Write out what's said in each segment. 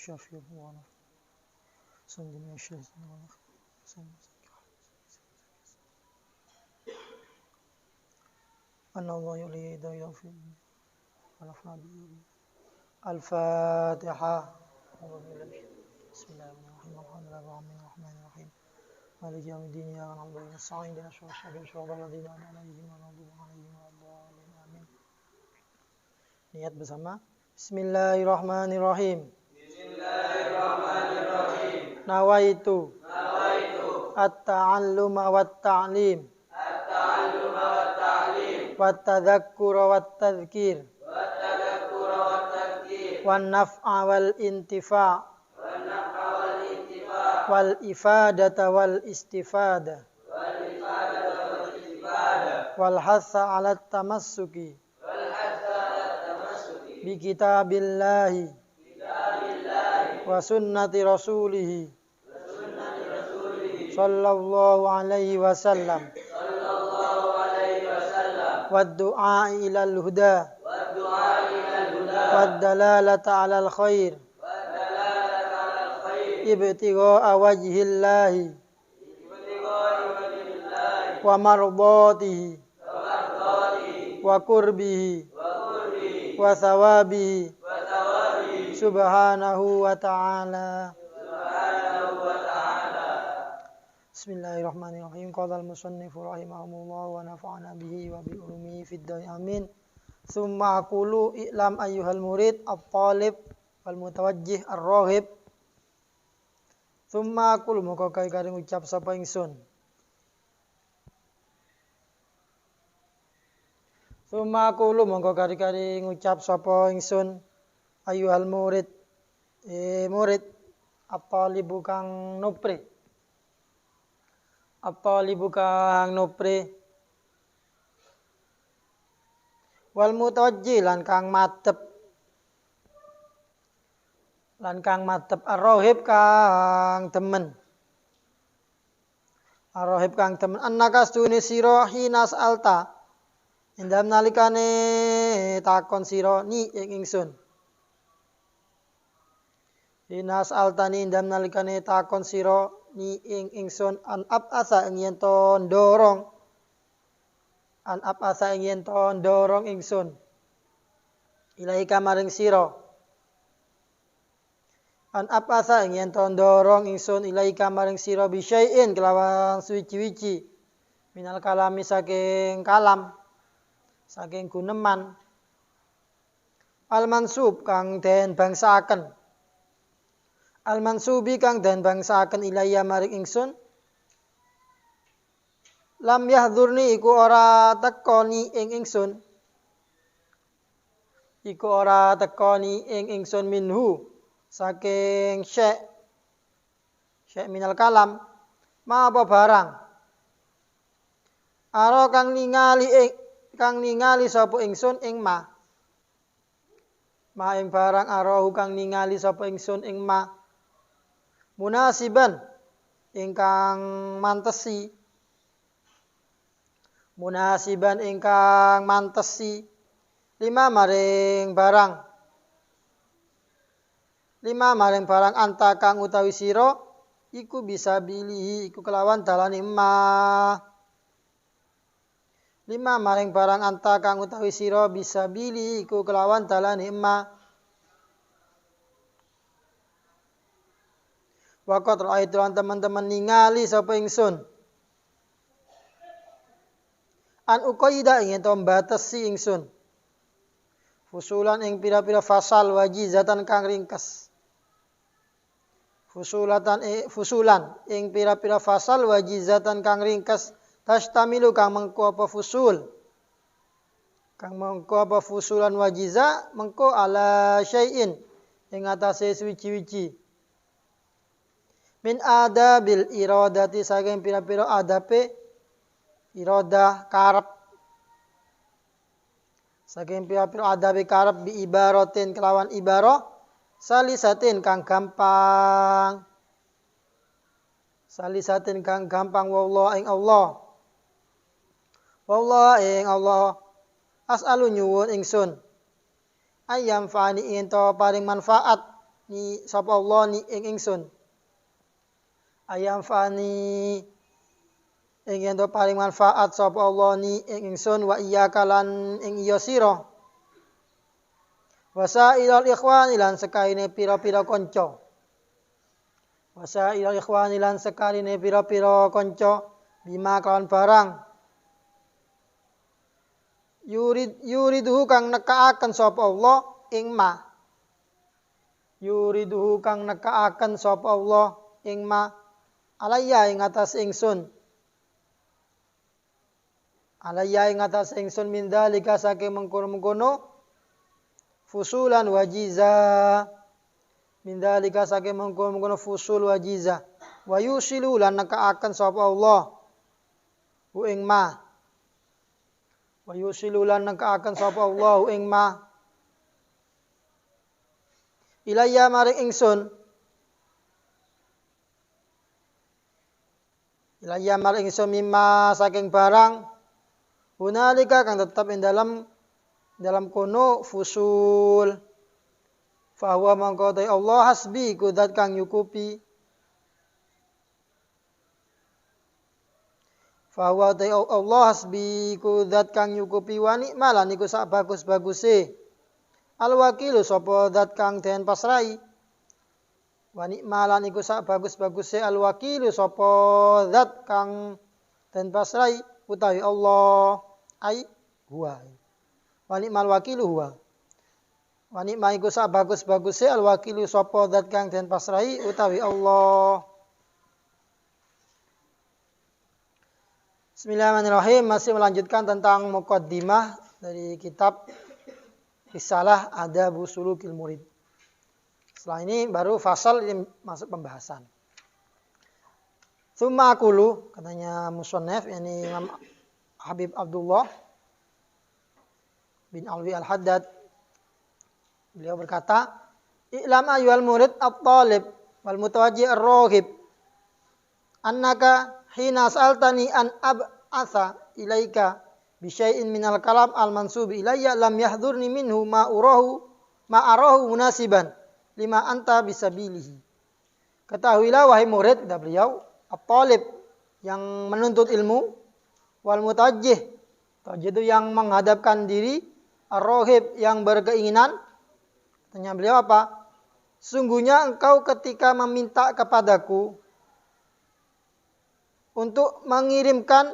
شافي وانا سندني الشيخ أن الله يلي يدعي في الفاتحة. بسم الله الرحمن الرحيم مالك يوم الدين إياك نعبد وإياك نستعين اهدنا الصراط الذين أنعمت عليهم غير المغضوب عليهم ولا الضالين آمين. Niat bersama. Bismillahirrahmanirrahim. Bismillahirrahmanirrahim. Nawaitu at-ta'alluma wat-ta'lim wat-tadhakkura wat-tadhkir wan-naf'a wal-intifa' wal-ifadata wal-istifada wal-hatha 'ala at-tamassuki bi kitabillahi wa sunnati rasulihi sallallahu alaihi wasallam wad du'a ilal huda wad dalalata 'alal khair ibtigha'a wajhillahi wa mardatihi wa qurbihi wa thawabihi subhanahu wa ta'ala. Bismillahirrahmanirrahim. Qala al-musannifu rahimahumullah wa nafa'ana bihi wa bi ulumihi fid dain amin. Tsumma aqulu i'lam ayyuhal murid at-talib wal mutawajjih ar-raghib. Tsumma aqulu moko kari ngucap sapa ingsun. Tsumma aqulu moko kari ngucap sapa ingsun ayyuhal murid murid at-talibu kang nupri wal mutawajjih lan kang madhep ar-rahib kang demen annaka stune sira hinas alta indam nalikane takon sira ni ing ingsun hinas altani indam nalikane takon sira ni ing ingsun an abasa ing yen to ndorong ingsun ilaika maring sira an abasa ing yen to ndorong ingsun ilaika maring sira bi syai'in kelawan suci-wici minal kalami saking kalam saking guneman al mansub kang den bangsaaken al-mansubi kang den bangsaaken ilayya maring ingsun lam yahdurni iku ora tekoni ing ingsun minhu saking syekh minal kalam ma apa barang ara kang ningali sapa ingsun ing ma ing barang arahu kang ningali sapa ingsun ing ma munasiban ingkang mantesi lima maring barang anta kang utawi sira iku bisa bilihi iku kelawan dalane ma lima maring barang anta kang utawi sira bisa bilihi iku kelawan dalane ma waqat ra'aitu lan teman-teman ningali sapa ingsun an uqaida ing to mbatesi ingsun fusulan ing pira-pira fasal wajizatan kang ringkes fusulan ing pira-pira fasal wajizatan kang ringkes tashtamilu kang mengko apa fusulan wajiza mengko ala syai'in ing atase suci-wici min adabil iradati saking pira-pira adabe iradah karep saking pira-pira adabe karep bi ibaratin kelawan ibarah salisatin kang gampang wallah ing Allah as'alu nyuwun ingsun ayam fani ento paring manfaat ni sapa Allah ni ing ingsun. Ayam fani ing yen paling manfaat sapa Allah ni ing ingsun wa iyyaka lan ing iya sira. Wasailal ikhwan lan sekaine pira-pira kanca. Wasailal ikhwan lan sekaine pira-pira kanca bima kawan barang. Yuriduhu kang nekaaken sapa Allah ing ma. Yuriduhu kang nekaaken sapa Allah ing ma alayya ing atas ingsun. Alayya ing atas ingsun min dzalika saking mengkono-mengkono fusulan wajiza. Min dzalika saking mengkono-mengkono fusul wajiza. Wa yusilu lan nekaaken sapa Allah hu ing ma. Wa yusilu lan nekaaken sapa Allah ing ma ilayya maring ingsun. Ilayya maring ingsun mimma saking barang hunalika kang tetap ing dalam kono fusul. Fa huwa mangko Allah hasbi kudat kang nyukupi. Fa huwa Allah hasbi kudat kang nyukupi wa nikmalan iku sak bagus-baguse. Al wakilu sapa zat kang den pasrai. Wa nikmalan iku sak bagus-baguse al wakilu sapa zat kang den pasrai utawi Allah ai huwa. Wa nikmal wakilu huwa. Wa nikma iku sak bagus-baguse al wakilu sapa zat kang den pasrai utawi Allah. Bismillahirrahmanirrahim. Masih melanjutkan tentang muqaddimah dari kitab Risalah Adabu Sulukil Murid. Setelah ini baru fasal ini masuk pembahasan. Tsumma aqulu, katanya musannif yakni Imam Habib Abdullah bin Alwi Al-Haddad. Beliau berkata, "I'lam ayyuhal murid at-talib wal mutawajjih ar-raghib annaka hina sa'altani an ab'atha ilaika bisyai'in minal kalam al-mansubi ilayya lam yahdurni minhu ma arahu munasiban lima anta bisabilihi." Ketahuilah wahai murid, kata beliau, at-talib yang menuntut ilmu, wal mutajjih, itu yang menghadapkan diri, ar-raghib yang berkeinginan. Tanya beliau apa? Sungguhnya engkau ketika meminta kepadaku untuk mengirimkan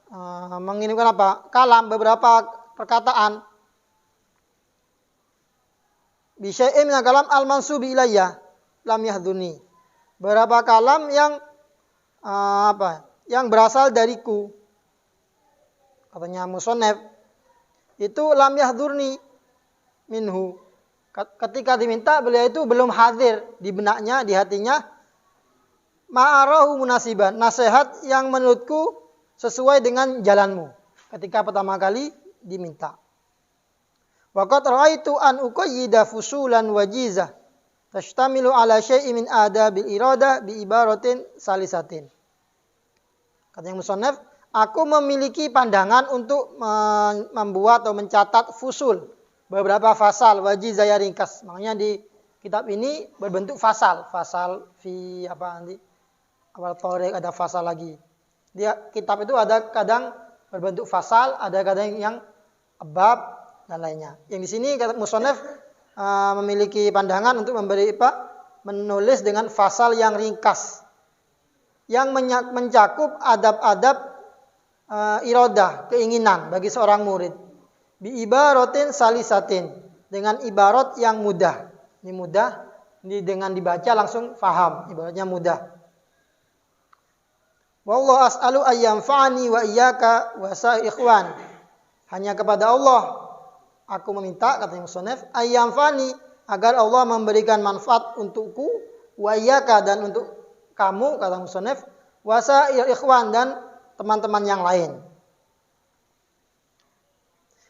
apa? Kalam, beberapa perkataan. Bisyai'in minal kalam al-mansubi ilayya lam yahduni. Beberapa kalam yang yang berasal dariku. Katanya musannif, itu lam yahdurni minhu. Ketika diminta, beliau itu belum hadir di benaknya, di hatinya. Ma'arahu munasiban, nasihat yang menurutku sesuai dengan jalanmu. Ketika pertama kali diminta. Waqad ra'aitu an uqayyida fusulan wajizah tashtamilu ala syai'in min adabil iradah bi ibaratin salisatin. Katanya musannif, aku memiliki pandangan untuk membuat atau mencatat fusul, beberapa fasal wajizah yang ringkas. Makanya di kitab ini berbentuk fasal. Fasal fi apa nanti? Awal Tariq ada fasal lagi. Dia kitab itu ada kadang berbentuk fasal, ada kadang yang bab dan lainnya. Yang di sini kata musannif memiliki pandangan untuk menulis dengan fasal yang ringkas, yang mencakup adab-adab iradah, keinginan bagi seorang murid. Bi ibaratin salisatin, dengan ibarat yang mudah. Ini mudah, ini dengan dibaca langsung faham, ibaratnya mudah. Wallahu as'alu ayyanfa'ani wa iyyaka wa sa'il ikhwan. Hanya kepada Allah aku meminta, kata musannif, ayyanfa'ani, agar Allah memberikan manfaat untukku, wa iyyaka, dan untuk kamu, kata musannif, wa sa'il ikhwan, dan teman-teman yang lain.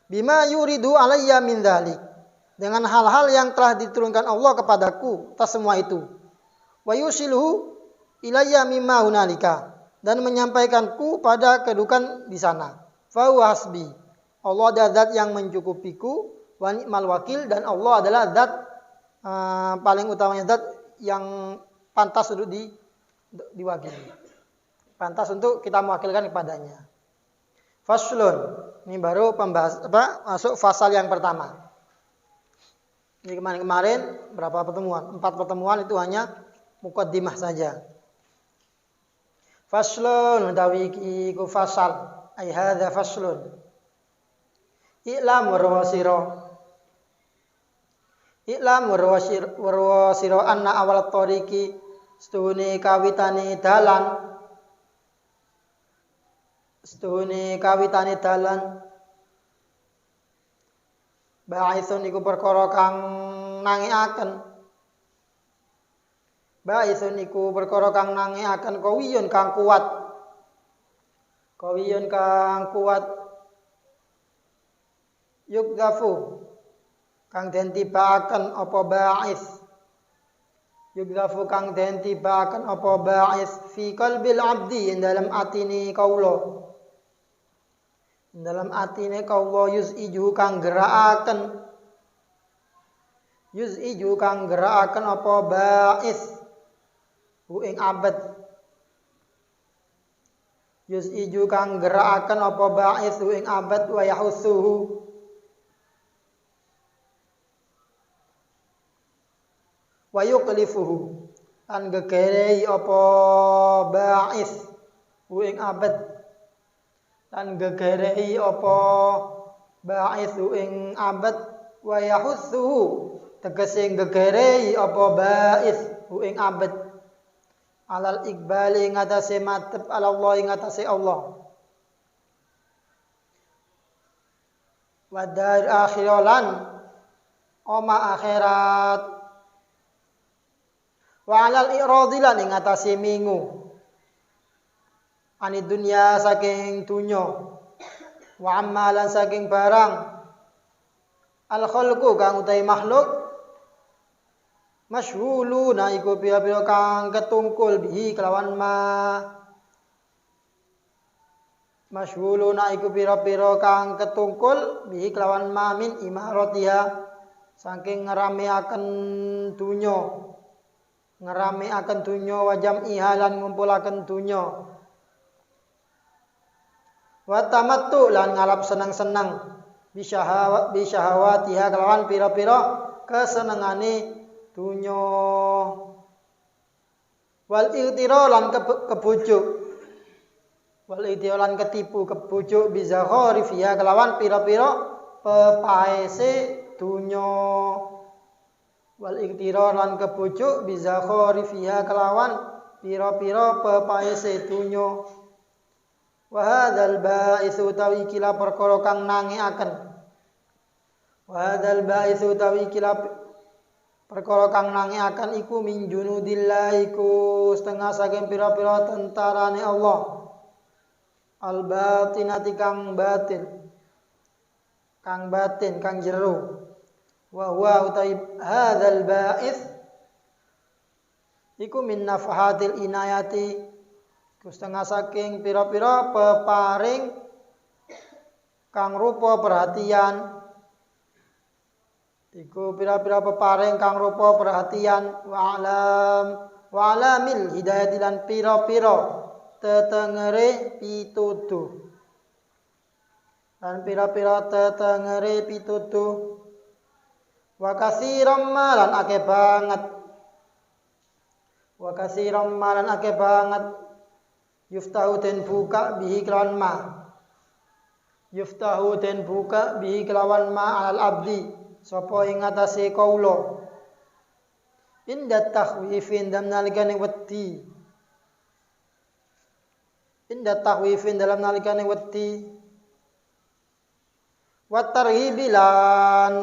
Bima yuridu alayya min dzalik, dengan hal-hal yang telah diturunkan Allah kepadaku atas semua itu. Wa yusiluhu ilayya mimma hunalika, dan menyampaikanku pada kedudukan di sana. Fa huwa hasbi, Allah adalah zat yang mencukupiku, wa ni'mal wakil, dan Allah adalah zat paling utamanya zat yang pantas untuk diwakili. Pantas untuk kita mewakilkan kepadanya. Faslun. Ini baru masuk fasal yang pertama. Ini kemarin berapa pertemuan? 4 pertemuan itu hanya muqaddimah saja. Faslun utawi iku fasal. Ai hadza faslun. I'lam warwasira. I'lam warwasira anna awal tariqi stuhune kawitane dalan ba'itsun iku perkara kang nangiaken kawiyun kang kuat yugdafu kang den tibaaken apa ba'is fi qalbil abdi ing dalam atine kaula yuz'iju kang gerakaken apa ba'is hu ing abad wa yahussuhu wa yuqlifuhu lan gegerei apa ba'is hu ing abad wa yahussuhu tegese gegerei apa ba'is hu ing abad alal iqbali ing atase madhep Allah ing atase Allah wa dar akhiran oma akhirat wa alal iradilan ing atase mingu ani dunya saking dunya wa amalan saking barang al khalqu kang utahe makhluk masyghuluna iku pira-pira kang ketungkul bihi kelawan ma min imaratiha saking ngerameaken dunya wa jam'iha lan ngumpulaken dunya wa tamattu lan ngalap seneng-seneng bisyahawatiha kelawan pira-pira kesenengane dunya wal iktira lan ketipu kebujuk bizakharifiha kelawan pira-pira pepaese dunya wal iktira lan kebujuk bizakharifiha kelawan pira-pira pepaese dunya wa hadzal ba'itsu utawi kila perkara kang nangiaken iku min junudillah iku setengah saking pira-pira tentarane Allah al batinati kang jero wa huwa utawi hadzal ba'its iku min nafahatil inayati setengah saking pira-pira peparing kang rupa perhatian wa alamil hidayati lan pira-pira tetengere pituduh wa katsiran malan akeh banget yuftahu den buka bihi kelawan ma al abdi sapa ing atase kaula inda takhwifin dalam nalikane wedi wa tarhibilan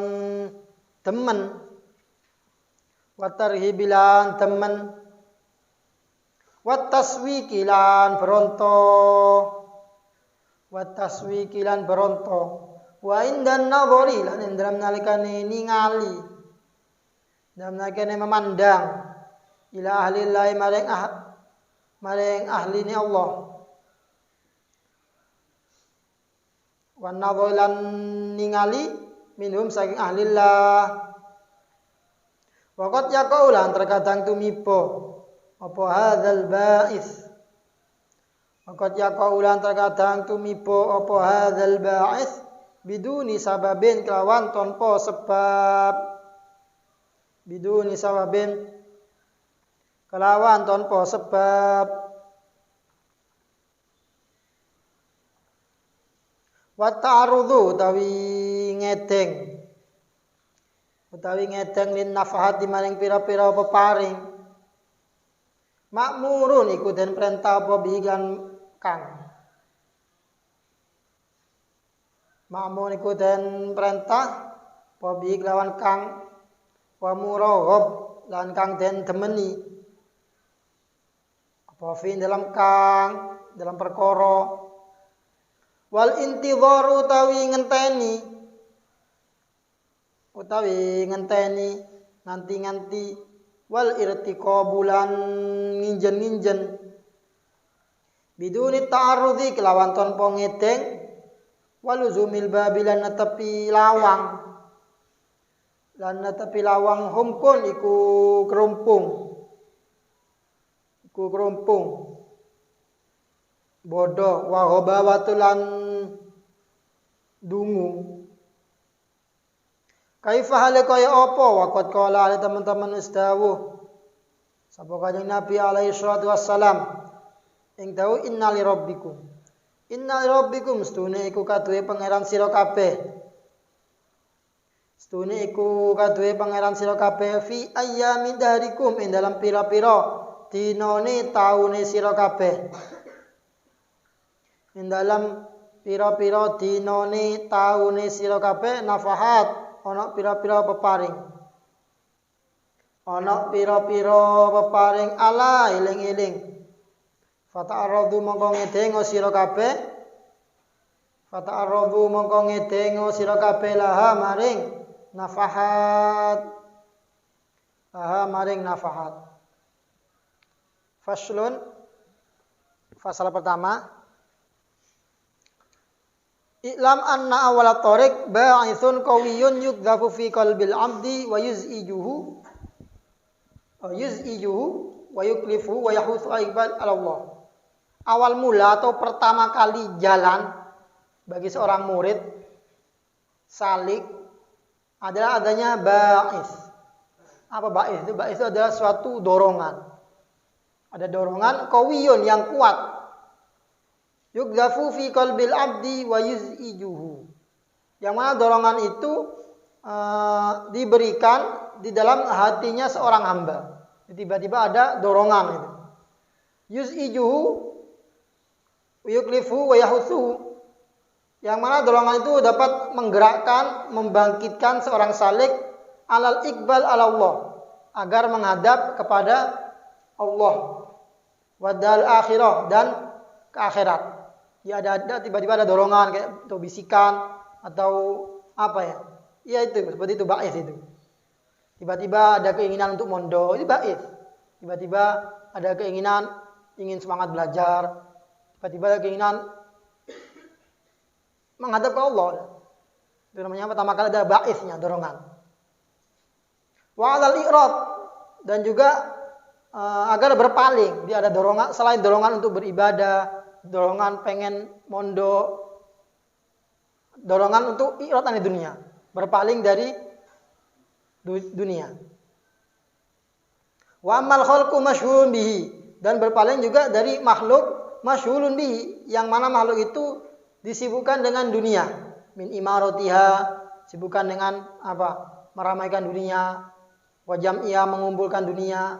temen wat taswikilan beronto wa indan nadhari lan ing dalam nalikane ningali dalam nalikane memandang ila ahli Allah maring ahline Allah wa nadhalan ningali minhum saking ahli Allah Waqat yaqaulan terkadang tumipo apa hadzal ba'is. Waqat yaqaulan terkadang tumipo apa hadzal ba'is biduni sababin kelawan tanpa sebab. Biduni sababin kelawan tanpa sebab. Wa ta'arudhu utawi ngedeng lin nafahat di maring pira-pira peparing makmurun iku den perintah apa bigan kang makmur iku den perintah apa bi lawan kang wa muraghab lan kang den demeni apa fi dalam kang dalam perkara wal intidhar utawi ngenteni nganti-nganti wal irtiqabulan nginjen-nginjen biduni ta'arudzi kelawan tanpa ngedeng waluzumil babilan netepi lawang humkun iku kerumpung bodoh wa ghabawatulan dungu. Kaifa hale kaya apa waqat kala ali teman-teman istawuh sapa kanjeng Nabi alaihi salatu wassalam ing dawuh innali rabbikum stune iku kaduwe pangeran sira kabeh fi ayyamin dahrikum ing dalam pira-pira dinane taune sira kabeh ing dalam pira-pira dinane taune sira kabeh nafahat ana pira-pira peparing ala eling-eling fata'arradu mongko ngedengo sira kabeh laha maring nafahat faslun fasal pertama I'lam anna awala tariq ba'ithun qawiyyun yudzafu fi qalbil 'abdi wa yuz'ijuhu wa yuklifu wa yahutsu iqbal 'ala Allah. Awal mula atau pertama kali jalan bagi seorang murid salik adalah adanya ba'is. Apa ba'is itu? Ba'is itu adalah suatu dorongan. Ada dorongan qawiyyun yang kuat. Yugzafu fi qalbil 'abdi wa yuz'ijuhu. Yang mana dorongan itu diberikan di dalam hatinya seorang hamba. Tiba-tiba ada dorongan itu. Yuz'ijuhu yuklifu wa yahutsu. Yang mana dorongan itu dapat menggerakkan, membangkitkan seorang salik alal iqbal ala Allah agar menghadap kepada Allah. Wadal akhirah dan ke akhirat. Ya ada tiba-tiba ada dorongan kayak untuk bisikan atau apa ya? Ya itu seperti itu ba'is itu. Tiba-tiba ada keinginan untuk mondok, itu ba'is. Tiba-tiba ada keinginan ingin semangat belajar. Tiba-tiba ada keinginan menghadap ke Allah. Itu namanya pertama kali ada ba'isnya, dorongan. Wa 'alal i'rad dan juga agar berpaling. Dia ada dorongan selain dorongan untuk beribadah, dorongan pengen mondok, dorongan untuk i'rad dari dunia, berpaling dari dunia. Wa amal khalqu masyhurun bihi dan berpaling juga dari makhluk masyhurun bihi yang mana makhluk itu disibukkan dengan dunia, min imaratiha, sibukkan dengan apa? Meramaikan dunia, wa jam'iyah mengumpulkan dunia,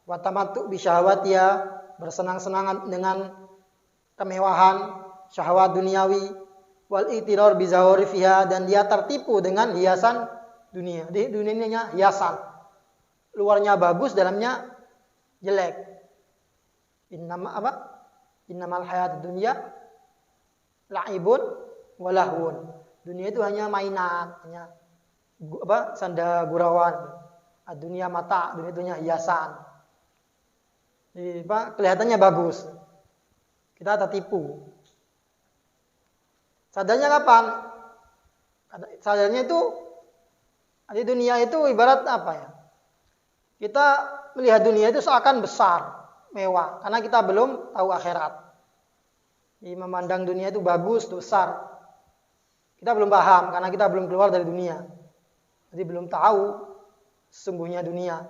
wa tamattu bi syahwatiha, bersenang-senang dengan kemewahan syahwat duniawi, wal itirar bi zawarifiha dan dia tertipu dengan hiasan dunia. Di dunianya hiasan. Luarnya bagus, dalamnya jelek. Innamal hayatud dunya la'ibun wa lahwun. Dunia itu hanya mainan, hanya sanda gurauan. Dunia mata, dunia itu hanya hiasan. Jadi, kelihatannya bagus. Kita tertipu. Sadarnya kapan? Sadarnya itu di dunia itu ibarat apa ya? kita melihat dunia itu seakan besar, mewah, karena kita belum tahu akhirat. Jadi memandang dunia itu bagus, itu besar. Kita belum paham karena kita belum keluar dari dunia. Jadi belum tahu sesungguhnya dunia.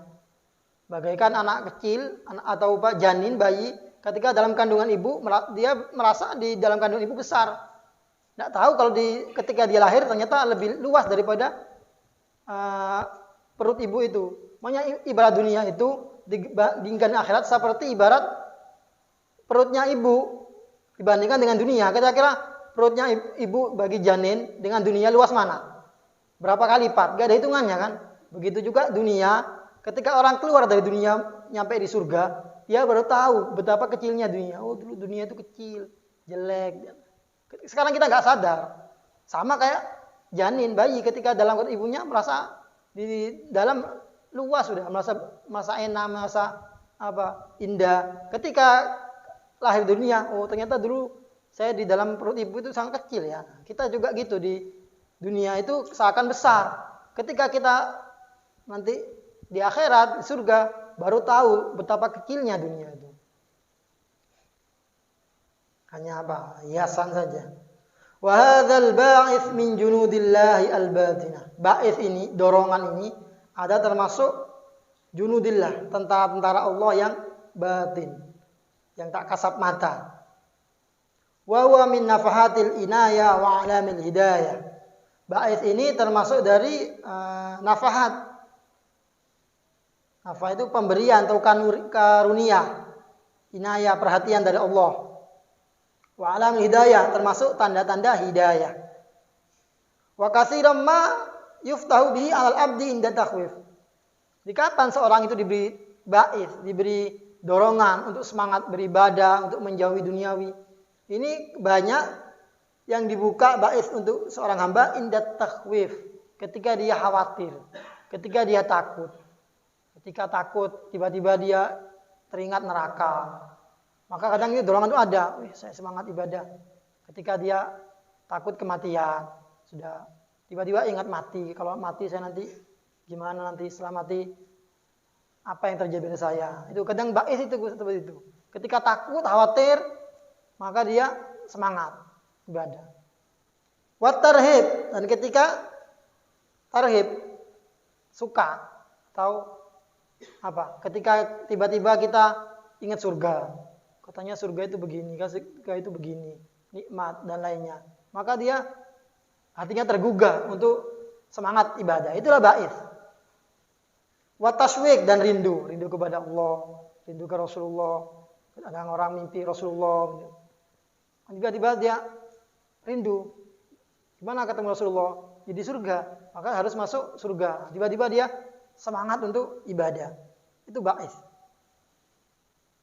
Bagaikan anak kecil atau janin, bayi, ketika dalam kandungan ibu, dia merasa di dalam kandungan ibu besar. Tidak tahu kalau ketika dia lahir ternyata lebih luas daripada perut ibu itu. Makanya ibarat dunia itu dibandingkan akhirat seperti ibarat perutnya ibu dibandingkan dengan dunia. Kira-kira perutnya ibu bagi janin dengan dunia luas mana? Berapa kali lipat? Gak ada hitungannya kan? Begitu juga dunia. Ketika orang keluar dari dunia nyampe di surga, dia baru tahu betapa kecilnya dunia. Oh, dulu dunia itu kecil, jelek. Sekarang kita nggak sadar. Sama kayak janin, bayi ketika dalam perut ibunya merasa di dalam luas sudah, merasa enak, merasa indah. Ketika lahir dunia, oh ternyata dulu saya di dalam perut ibu itu sangat kecil ya. Kita juga gitu di dunia itu seakan besar. Ketika kita nanti di akhirat, di surga, baru tahu betapa kecilnya dunia itu. Hanya hiasan saja. Wa hadzal ba'its min junudillahi al-batinah. Ba'its ini, dorongan ini ada termasuk junudillah, tentara-tentara Allah yang batin, yang tak kasat mata. Wa huwa min nafahatil inayah wa alamil hidayah. Ba'its ini termasuk dari nafahat. Nafah itu pemberian atau karunia, inayah, perhatian dari Allah. Wa alam hidayah termasuk tanda-tanda hidayah. Wa katsiran ma yuftahu bihi 'alal 'abdi inda takhwif. Di kapan seorang itu diberi ba'its, diberi dorongan untuk semangat beribadah, untuk menjauhi duniawi. Ini banyak yang dibuka ba'its untuk seorang hamba inda takhwif, ketika dia khawatir, ketika dia takut. Ketika takut, tiba-tiba dia teringat neraka. Maka kadang itu dorongan itu ada. Saya semangat ibadah. Ketika dia takut kematian, sudah tiba-tiba ingat mati. Kalau mati saya nanti gimana nanti setelah mati? Apa yang terjadi pada saya? Itu kadang ba'its itu seperti itu. Ketika takut, khawatir, maka dia semangat ibadah. Wa tarhib, dan ketika tarhib, suka atau ketika tiba-tiba kita ingat surga, katanya surga itu begini, surga itu begini, nikmat dan lainnya, maka dia hatinya tergugah untuk semangat ibadah. Itulah ba'its. Wa tashwiq, dan rindu kepada Allah, rindu ke Rasulullah. Ada orang mimpi Rasulullah, tiba-tiba dia rindu, gimana ketemu Rasulullah? Di surga, maka harus masuk surga. Tiba-tiba dia semangat untuk ibadah. Itu ba'its.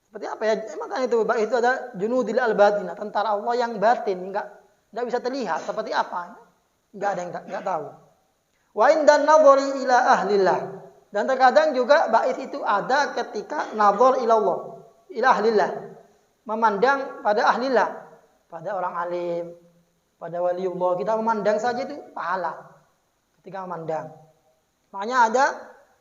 Seperti apa ya? Makanya itu ba'its itu ada junudil al-batinah, tentara Allah yang batin, enggak bisa terlihat seperti apa. Enggak ada yang enggak tahu. Wa indan nadhari ila ahlillah. Dan terkadang juga ba'its itu ada ketika nadhar ila Allah, ila ahlillah. Memandang pada ahlillah, pada orang alim, pada waliullah, kita memandang saja itu pahala. Ketika memandang. Makanya ada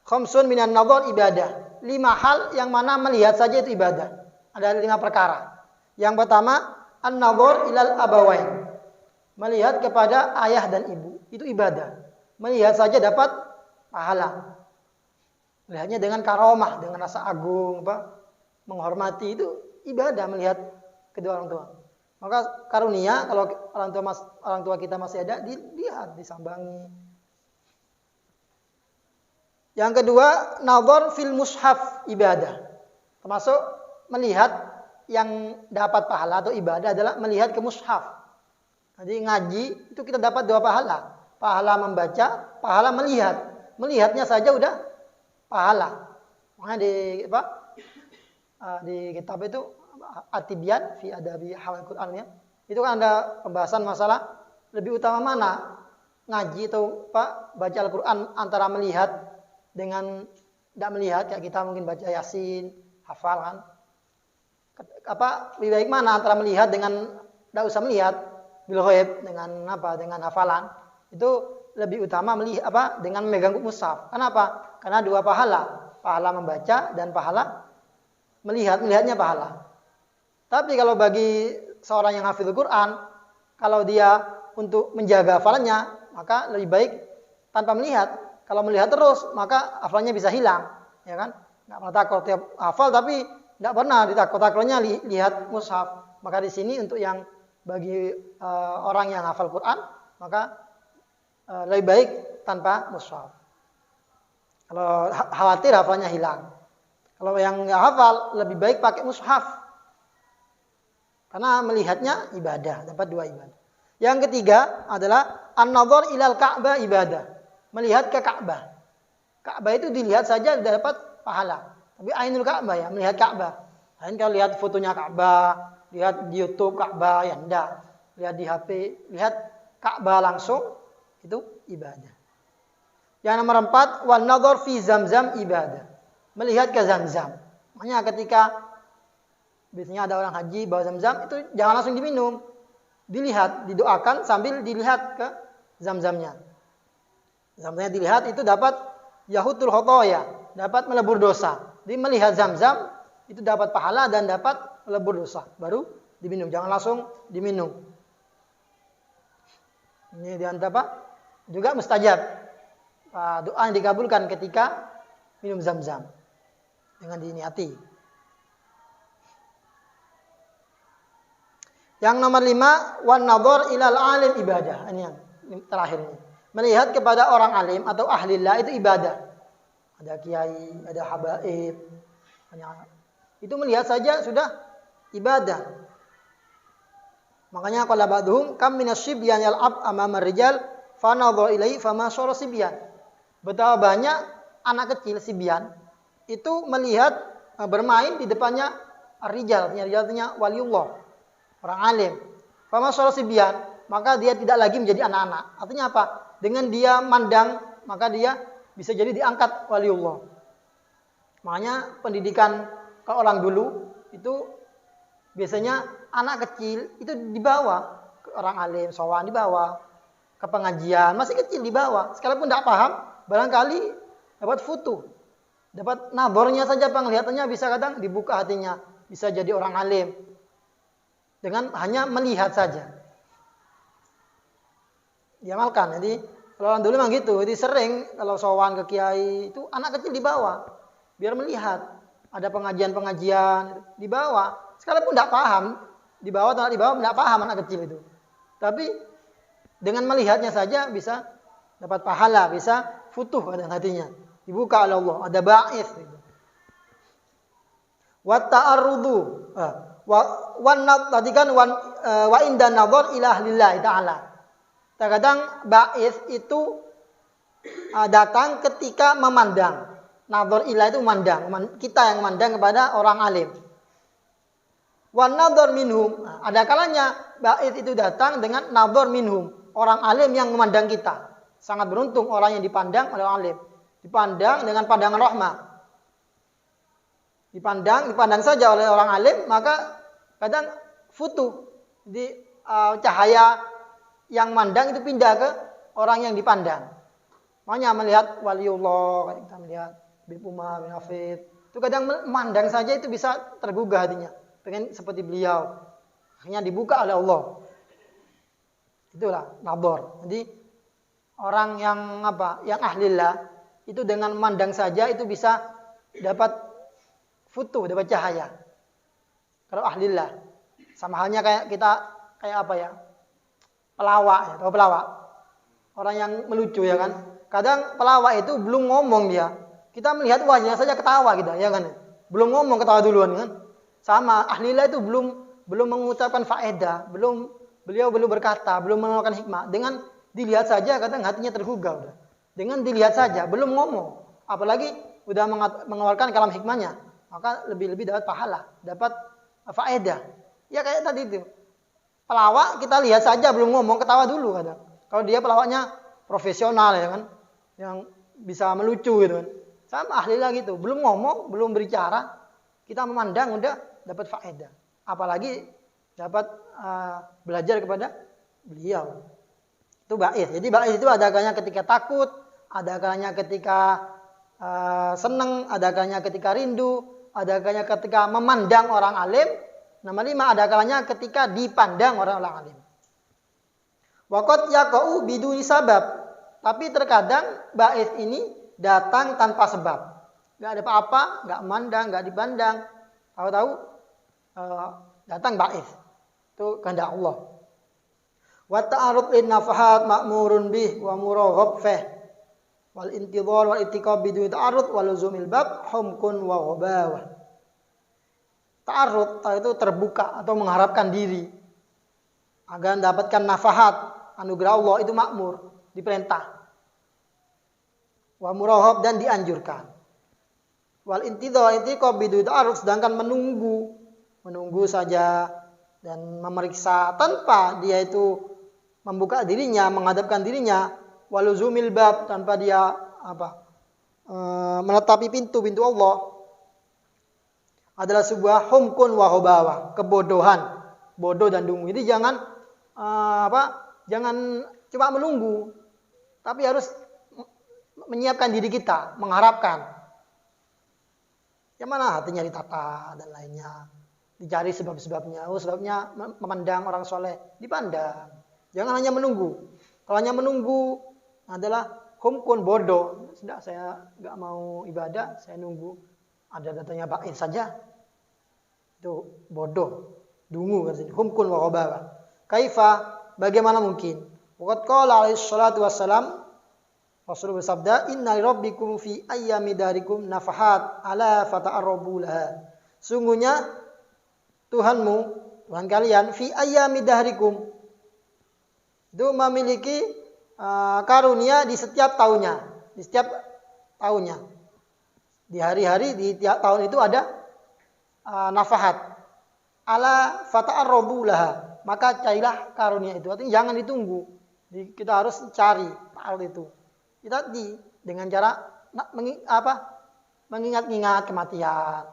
khamsun minan nadhar ibadah. 5 hal yang mana melihat saja itu ibadah. Ada 5 perkara. Yang pertama, an-nadhar ilal abawain. Melihat kepada ayah dan ibu. Itu ibadah. Melihat saja dapat pahala. Melihatnya dengan karomah, dengan rasa agung, menghormati, itu ibadah melihat kedua orang tua. Maka karunia kalau orang tua kita masih ada, dilihat, disambangi. Yang kedua, nadhar fil mushaf ibadah. Termasuk melihat yang dapat pahala atau ibadah adalah melihat ke mushaf. Jadi ngaji itu kita dapat 2 pahala. Pahala membaca, pahala melihat. Melihatnya saja udah pahala. Makanya di kitab itu At-Tibyan fi Adabi Hawal Qur'an ya. Itu kan ada pembahasan masalah lebih utama mana ngaji atau baca Al-Qur'an antara melihat dengan tidak melihat, kayak kita mungkin baca Yasin, hafal kan. Lebih baik mana antara melihat dengan tidak usah melihat, bil ghaib dengan hafalan. Itu lebih utama melihat dengan memegang mushaf. Kenapa? Karena 2 pahala. pahala membaca dan pahala melihatnya pahala. Tapi kalau bagi seorang yang hafizul Quran, kalau dia untuk menjaga hafalannya, maka lebih baik tanpa melihat. Kalau melihat terus, maka hafalannya bisa hilang, ya kan? Nggak pernah takut tiap hafal, tapi tidak pernah ditakut-takutnya lihat mushaf. Maka di sini untuk yang bagi orang yang hafal Quran, maka lebih baik tanpa mushaf. Kalau khawatir hafalnya hilang. Kalau yang nggak hafal, lebih baik pakai mushaf. Karena melihatnya ibadah, dapat 2 ibadah. Yang ketiga adalah an-nadhar ilal Ka'bah ibadah. Melihat ke Ka'bah. Ka'bah itu dilihat saja sudah dapat pahala. Tapi ainul Ka'bah ya, melihat Ka'bah. Lain kalau lihat fotonya Ka'bah, lihat di YouTube Ka'bah, ya enggak. Lihat di HP, lihat Ka'bah langsung, itu ibadah. Yang nomor 4, wan nadhar fi Zamzam ibadah. Melihat ke Zamzam. Makanya ketika biasanya ada orang haji bawa Zamzam, itu jangan langsung diminum. Dilihat, didoakan sambil dilihat ke Zamzamnya. Zamzamnya dilihat, itu dapat yahutul khotoya, dapat melebur dosa. Jadi melihat Zamzam, itu dapat pahala dan dapat melebur dosa. Baru diminum, jangan langsung diminum. Ini diantara apa? Juga mustajab. Doa yang dikabulkan ketika minum Zamzam. Dengan diniati. Yang nomor 5, wan nadhar ilal alim ibadah. Ini yang terakhir ini. Melihat kepada orang alim atau ahlillah itu ibadah. Ada kiai, ada habaib. Itu melihat saja sudah ibadah. Makanya qala ba'dhum kam minasyibyan yal'ab amama rijal fa nadhara ilaihi fama syara sibyan. Betapa banyak anak kecil sibyan itu melihat bermain di depannya rijal, artinya waliullah, orang alim. Fama syara sibyan, maka dia tidak lagi menjadi anak-anak. Artinya apa? Dengan dia mandang, maka dia bisa jadi diangkat waliullah. Makanya pendidikan kalau orang dulu itu biasanya anak kecil itu dibawa ke orang alim, sowan dibawa ke pengajian, masih kecil dibawa. Sekalipun tidak paham, barangkali dapat futuh, dapat nadornya saja penglihatannya bisa kadang dibuka hatinya, bisa jadi orang alim dengan hanya melihat saja. Diamalkan. Jadi kalau orang dulu memang gitu, jadi sering kalau sowan ke kiai itu anak kecil dibawa biar melihat. Ada pengajian-pengajian dibawa. Sekalipun tidak paham, dibawa atau tidak dibawa, tidak paham anak kecil itu. Tapi dengan melihatnya saja bisa dapat pahala, bisa futuh pada hatinya. Dibuka oleh Allah, ada ba'is. Wa ta'arrudu. Tadi kan wa inda nadhar ila lillahi ta'ala. Terkadang ba'is itu datang ketika memandang. Nadhar ilah itu memandang. Kita yang memandang kepada orang alim. Wan nadhar minhum. Ada kalanya ba'is itu datang dengan nadhar minhum. Orang alim yang memandang kita. Sangat beruntung orang yang dipandang oleh orang alim. Dipandang dengan pandangan rahmah. Dipandang saja oleh orang alim, maka kadang futuh. Di cahaya yang mandang itu pindah ke orang yang dipandang. Makanya melihat waliullah, kita melihat bin Umar, bin Hafid. Itu kadang memandang saja itu bisa tergugah hatinya. Pengen seperti beliau. Akhirnya dibuka oleh Allah. Itulah nadhar. Jadi orang yang yang ahlillah itu dengan memandang saja itu bisa dapat futuh, dapat cahaya. Kalau ahlillah. Sama halnya kayak kita pelawak ya, tahu pelawak? Orang yang melucu ya kan. Kadang pelawak itu belum ngomong dia. Kita melihat wajahnya saja ketawa kita, ya kan? Belum ngomong ketawa duluan kan? Sama ahlillah itu belum mengucapkan faedah, beliau belum berkata, belum mengeluarkan hikmah. Dengan dilihat saja kadang hatinya tergugah udah. Dengan dilihat saja, belum ngomong. Apalagi udah mengeluarkan kalam hikmahnya, maka lebih-lebih dapat pahala, dapat faedah. Ya kayak tadi itu. Pelawak kita lihat saja belum ngomong, ketawa dulu kadang. Kalau dia pelawaknya profesional ya kan, yang bisa melucu gitu kan. Sama ahlillah gitu, belum ngomong, belum berbicara, kita memandang udah dapat faedah. Apalagi dapat belajar kepada beliau. Itu ba'is. Jadi ba'is itu ada kalanya ketika takut, ada kalanya ketika senang, ada kalanya ketika rindu, ada kalanya ketika memandang orang alim. Nomor 5, ada kalanya ketika dipandang orang alim. Waqad yaqa'u biduni sabab. Tapi terkadang ba'is ini datang tanpa sebab. Enggak ada apa-apa, enggak memandang, enggak dipandang. Tahu-tahu datang ba'is. Itu kehendak Allah. Wa ta'arud lin nafahat ma'murun bih wa muraghab fih. Wal intidhar wal ittiqab biduni ta'arud wa luzumil bab humkun wa ghabawah. Ta'arud itu terbuka atau mengharapkan diri agar mendapatkan nafahat anugerah Allah, itu makmur, diperintah. Wa muraghab, dan dianjurkan. Wal intidhar ittiqab biduni ta'arud, sedangkan menunggu saja dan memeriksa tanpa dia itu membuka dirinya, menghadapkan dirinya, waluzumil bab, tanpa dia menetapi pintu Allah, adalah sebuah humkun wa ghabawah, kebodohan, bodoh dan dungu. Jadi jangan jangan cuma menunggu, tapi harus menyiapkan diri kita, mengharapkan. Yang mana hatinya ditata dan lainnya. Dicari sebab-sebabnya. Sebabnya memandang orang soleh. Dipandang. Jangan hanya menunggu. Kalau hanya menunggu adalah humkun, bodoh. Sudah, saya nggak mau ibadah, saya nunggu. Ada datanya ba'in saja. Itu bodoh. Dungu. Humkun wa ghabawah. Kaifa? Bagaimana mungkin? Waqad qala alaihi salatu wassalam, Rasulullah bersabda, inna rabbikum fi ayyami darikum nafahat ala fata'arrabu laha. Sungguhnya Tuhanmu, Tuhan kalian, fi ayyami dahrikum, itu memiliki karunia di setiap tahunnya. Di setiap tahunnya. Di hari-hari, di tiap tahun itu ada nafahat. Ala fata'arrabu laha. Maka carilah karunia itu. Artinya jangan ditunggu. Kita harus cari hal itu. Kita dengan cara mengingat-ingat kematian.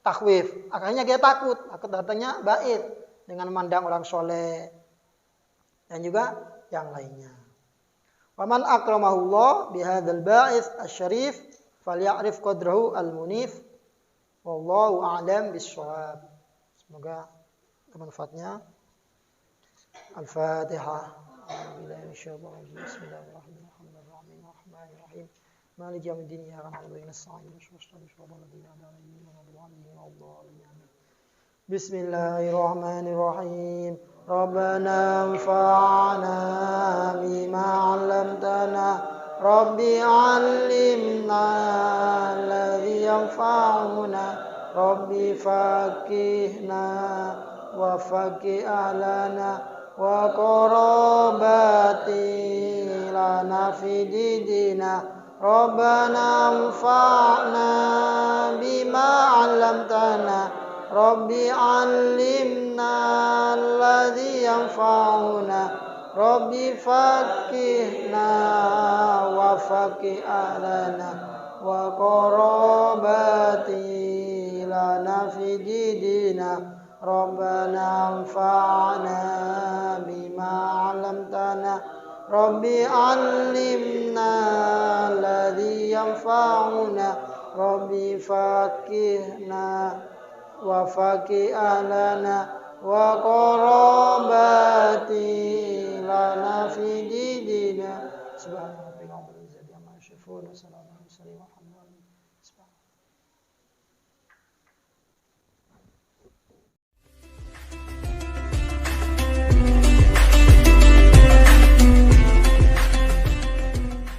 Takhwif, akhirnya kita takut datangnya ba'id dengan memandang orang soleh dan juga yang lainnya. Waman akramahullah bihadzal ba'is asy-syarif falya'rif qadrahu al-munif wallahu a'lam bis-shawab. Semoga bermanfaatnya. Al-Fatihah. Bismillahirrahmanirrahim. مالك يوم الدين إياك نعبد وإياك نستعين اهدنا الصراط المستقيم بسم الله الرحمن الرحيم ربنا انفعنا بما علمتنا ربي علمنا الذي ينفعنا ربي فقهنا وفقه أهلنا وقراباتي لنا في ديننا ربنا انفعنا بما علمتنا ربي علمنا الذي ينفعنا ربي فقهنا وفقه أهلنا وقراباتي لنا في ديننا ربنا انفعنا بما علمتنا ربي علمنا الذي ينفعنا ربي فقهنا وفقه أهلنا وقراباتي لنا في ديننا سبحان ربك رب العزة عما يصفون وسلام على المرسلين والحمد لله.